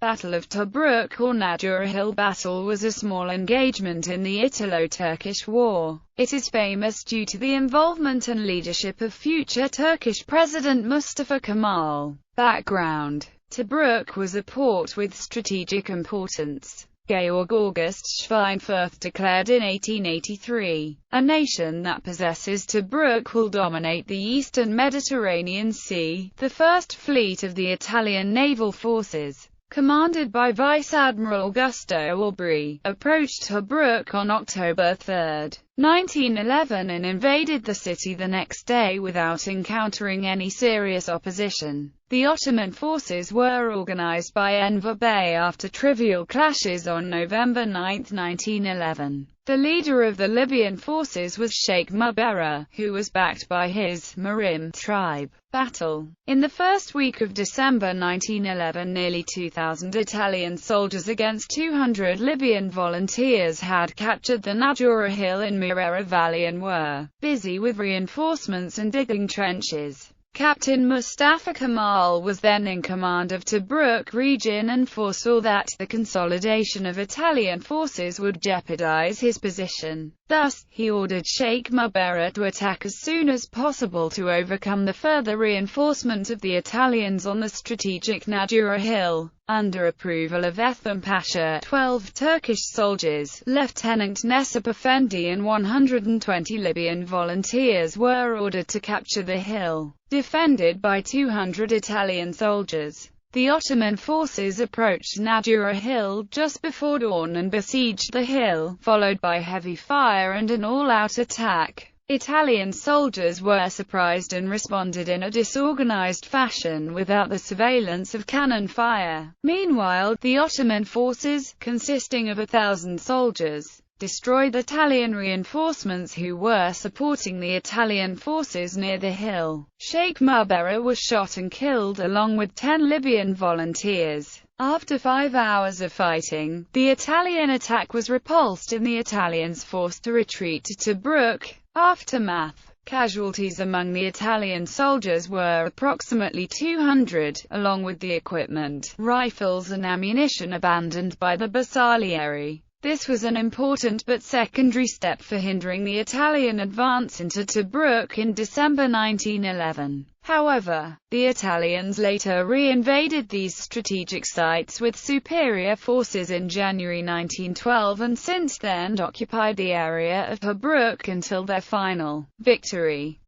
Battle of Tobruk or Nadjura Hill Battle was a small engagement in the Italo-Turkish War. It is famous due to the involvement and leadership of future Turkish President Mustafa Kemal. Background: Tobruk was a port with strategic importance. Georg August Schweinfurth declared in 1883, "A nation that possesses Tobruk will dominate the eastern Mediterranean Sea." The first fleet of the Italian naval forces, commanded by Vice Admiral Augusto Aubry, approached Tobruk on October 3, 1911 and invaded the city the next day without encountering any serious opposition. The Ottoman forces were organized by Enver Bey after trivial clashes on November 9, 1911. The leader of the Libyan forces was Sheikh Mubera, who was backed by his Marim tribe. Battle: in the first week of December 1911, nearly 2,000 Italian soldiers against 200 Libyan volunteers had captured the Nadjura Hill in Mirera Valley and were busy with reinforcements and digging trenches. Captain Mustafa Kemal was then in command of Tobruk region and foresaw that the consolidation of Italian forces would jeopardize his position. Thus, he ordered Sheikh Mubera to attack as soon as possible to overcome the further reinforcement of the Italians on the strategic Nadjura Hill. Under approval of Ethem Pasha, 12 Turkish soldiers, Lieutenant Nesip Effendi and 120 Libyan volunteers were ordered to capture the hill, defended by 200 Italian soldiers. The Ottoman forces approached Nadjura Hill just before dawn and besieged the hill, followed by heavy fire and an all-out attack. Italian soldiers were surprised and responded in a disorganized fashion without the surveillance of cannon fire. Meanwhile, the Ottoman forces, consisting of 1,000 soldiers, destroyed Italian reinforcements who were supporting the Italian forces near the hill. Sheikh Mubera was shot and killed along with 10 Libyan volunteers. After 5 hours of fighting, the Italian attack was repulsed and the Italians forced to retreat to Tobruk. Aftermath: casualties among the Italian soldiers were approximately 200, along with the equipment, rifles and ammunition abandoned by the Bersaglieri. This was an important but secondary step for hindering the Italian advance into Tobruk in December 1911. However, the Italians later re-invaded these strategic sites with superior forces in January 1912 and since then occupied the area of Tobruk until their final victory.